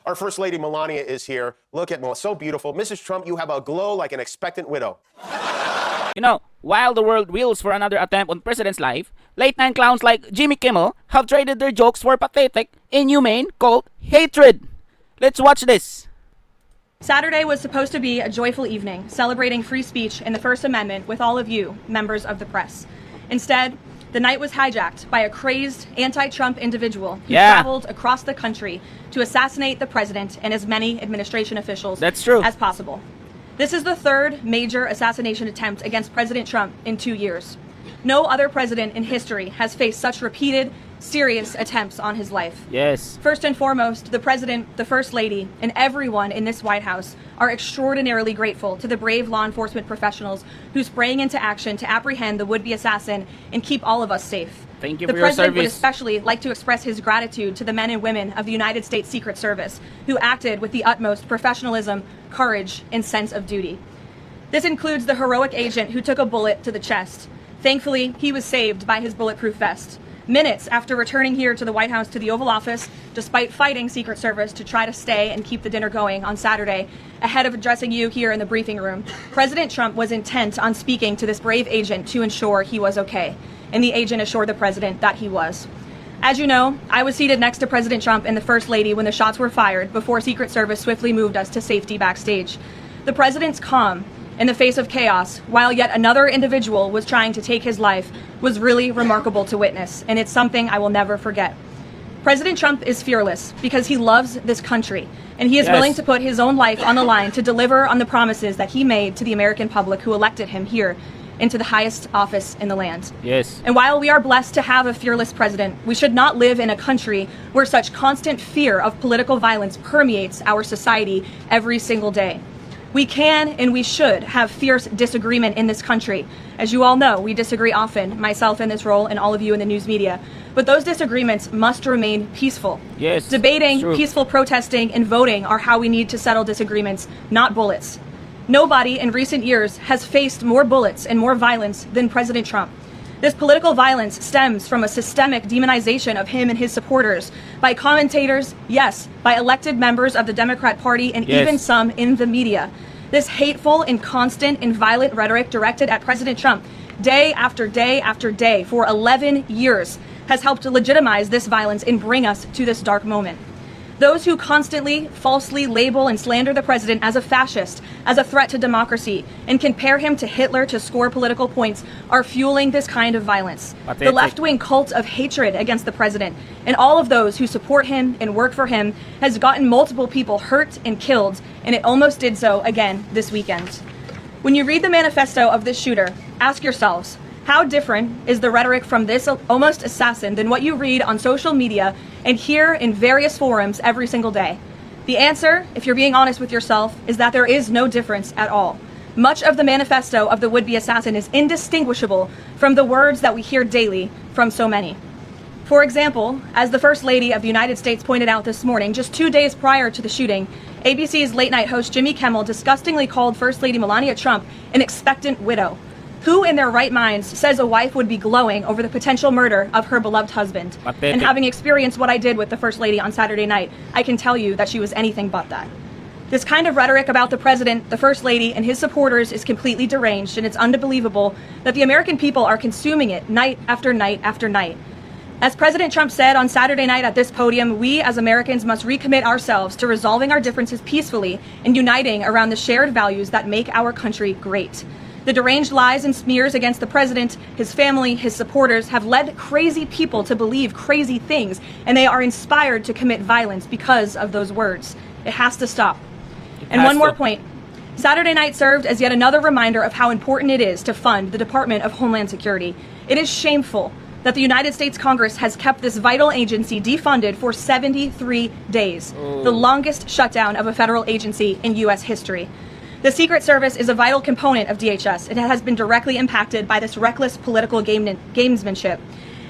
Our First Lady Melania is here. Look at Melania, so beautiful. Mrs. Trump, you have a glow like an expectant widow. You know, while the world reels for another attempt on president's life, late-night clowns like Jimmy Kimmel have traded their jokes for pathetic, inhumane, cold hatred. Let's watch this. Saturday was supposed to be a joyful evening, celebrating free speech and the First Amendment with all of you, members of the press. Instead, the night was hijacked by a crazed anti-Trump individual who traveled across the country to assassinate the president and as many administration officials as possible. This is the third major assassination attempt against President Trump in 2 years. No other president in history has faced such repeated, serious attempts on his life. Yes. First and foremost, the president, the first lady, and everyone in this White House are extraordinarily grateful to the brave law enforcement professionals who sprang into action to apprehend the would-be assassin and keep all of us safe. Thank you for your service. The president would service. especially like to express his gratitude to the men and women of the United States Secret Service who acted with the utmost professionalism, courage, and sense of duty. This includes the heroic agent who took a bullet to the chest. Thankfully, he was saved by his bulletproof vest. Minutes after returning here to the White House to the Oval Office, despite fighting Secret Service to try to stay and keep the dinner going on Saturday, ahead of addressing you here in the briefing room, President Trump was intent on speaking to this brave agent to ensure he was okay. And the agent assured the president that he was. As you know, I was seated next to President Trump and the First Lady when the shots were fired before Secret Service swiftly moved us to safety backstage. The president's calm in the face of chaos, while yet another individual was trying to take his life, was really remarkable to witness, and it's something I will never forget. President Trump is fearless because he loves this country, and he is willing to put his own life on the line to deliver on the promises that he made to the American public who elected him here into the highest office in the land. Yes. And while we are blessed to have a fearless president, we should not live in a country where such constant fear of political violence permeates our society every single day. We can and we should have fierce disagreement in this country. As you all know, we disagree often, myself in this role and all of you in the news media. But those disagreements must remain peaceful. Yes. Debating, peaceful protesting, and voting are how we need to settle disagreements, not bullets. Nobody in recent years has faced more bullets and more violence than President Trump. This political violence stems from a systemic demonization of him and his supporters by commentators, yes, by elected members of the Democrat Party, and even some in the media. This hateful and constant and violent rhetoric directed at President Trump day after day after day for 11 years has helped to legitimize this violence and bring us to this dark moment. Those who constantly, falsely label and slander the president as a fascist, as a threat to democracy, and compare him to Hitler to score political points are fueling this kind of violence. The left-wing cult of hatred against the president and all of those who support him and work for him has gotten multiple people hurt and killed, and it almost did so again this weekend. When you read the manifesto of this shooter, ask yourselves, how different is the rhetoric from this almost assassin than what you read on social media and hear in various forums every single day? The answer, if you're being honest with yourself, is that there is no difference at all. Much of the manifesto of the would-be assassin is indistinguishable from the words that we hear daily from so many. For example, as the First Lady of the United States pointed out this morning, just 2 days prior to the shooting, ABC's late-night host Jimmy Kimmel disgustingly called First Lady Melania Trump an expectant widow. Who in their right minds says a wife would be glowing over the potential murder of her beloved husband? And having experienced what I did with the First Lady on Saturday night, I can tell you that she was anything but that. This kind of rhetoric about the president, the First Lady, and his supporters is completely deranged, and it's unbelievable that the American people are consuming it night after night after night. As President Trump said on Saturday night at this podium, we as Americans must recommit ourselves to resolving our differences peacefully and uniting around the shared values that make our country great. The deranged lies and smears against the president, his family, his supporters have led crazy people to believe crazy things, and they are inspired to commit violence because of those words. It has to stop. And one more point. Saturday night served as yet another reminder of how important it is to fund the Department of Homeland Security. It is shameful that the United States Congress has kept this vital agency defunded for 73 days, the longest shutdown of a federal agency in U.S. history. The Secret Service is a vital component of DHS. It has been directly impacted by this reckless political gamesmanship.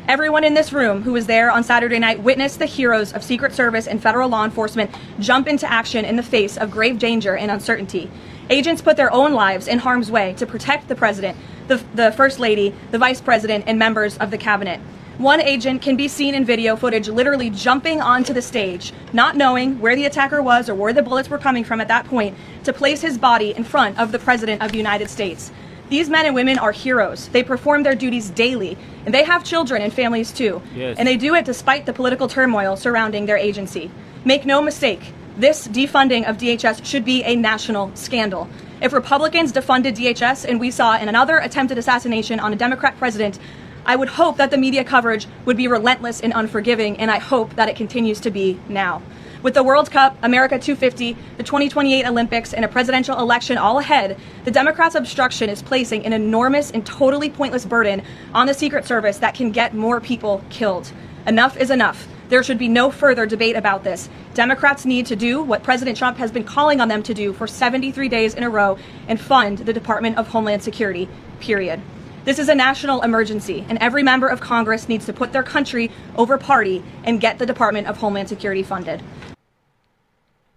Everyone in this room who was there on Saturday night witnessed the heroes of Secret Service and federal law enforcement jump into action in the face of grave danger and uncertainty. Agents put their own lives in harm's way to protect the president, the First Lady, the Vice President, and members of the cabinet. One agent can be seen in video footage literally jumping onto the stage, not knowing where the attacker was or where the bullets were coming from at that point, to place his body in front of the President of the United States. These men and women are heroes. They perform their duties daily, and they have children and families too. Yes. And they do it despite the political turmoil surrounding their agency. Make no mistake, this defunding of DHS should be a national scandal. If Republicans defunded DHS and we saw another attempted assassination on a Democrat president, I would hope that the media coverage would be relentless and unforgiving, and I hope that it continues to be now. With the World Cup, America 250, the 2028 Olympics, and a presidential election all ahead, the Democrats' obstruction is placing an enormous and totally pointless burden on the Secret Service that can get more people killed. Enough is enough. There should be no further debate about this. Democrats need to do what President Trump has been calling on them to do for 73 days in a row and fund the Department of Homeland Security, period. This is a national emergency, and every member of Congress needs to put their country over party and get the Department of Homeland Security funded.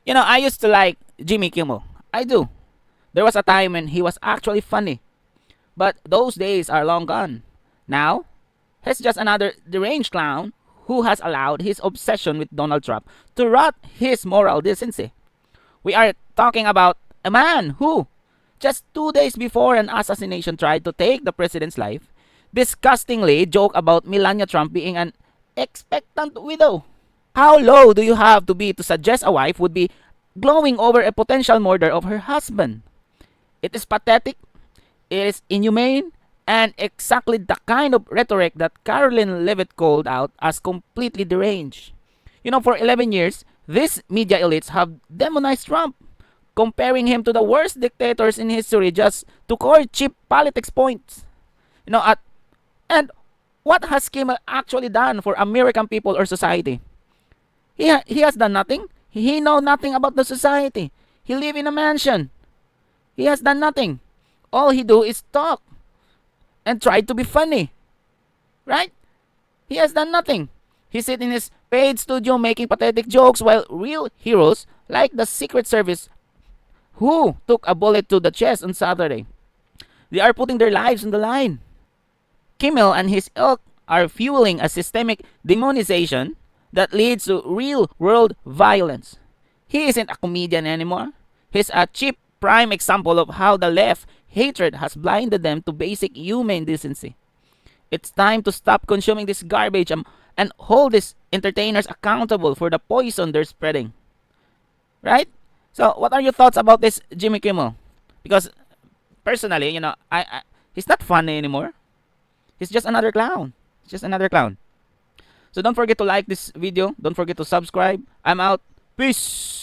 You know, I used to like Jimmy Kimmel. I do. There was a time when he was actually funny. But those days are long gone. Now, he's just another deranged clown who has allowed his obsession with Donald Trump to rot his moral decency. We are talking about a man who, just 2 days before an assassination tried to take the president's life, disgustingly joked about Melania Trump being an expectant widow. How low do you have to be to suggest a wife would be glowing over a potential murder of her husband? It is pathetic, it is inhumane, and exactly the kind of rhetoric that Karoline Leavitt called out as completely deranged. You know, for 11 years, these media elites have demonized Trump, comparing him to the worst dictators in history just to score cheap politics points. You know, and what has Kimmel actually done for American people or society? He has done nothing. He knows nothing about the society. He live in a mansion. He has done nothing. All he do is talk and try to be funny. Right? He has done nothing. He sit in his paid studio making pathetic jokes while real heroes like the Secret Service who took a bullet to the chest on Saturday, they are putting their lives on the line. Kimmel and his ilk are fueling a systemic demonization that leads to real-world violence. He isn't a comedian anymore. He's a cheap prime example of how the left hatred has blinded them to basic human decency. It's time to stop consuming this garbage and hold these entertainers accountable for the poison they're spreading. Right? So, what are your thoughts about this Jimmy Kimmel? Because, personally, you know, he's not funny anymore. He's just another clown. He's just another clown. So, don't forget to like this video. Don't forget to subscribe. I'm out. Peace.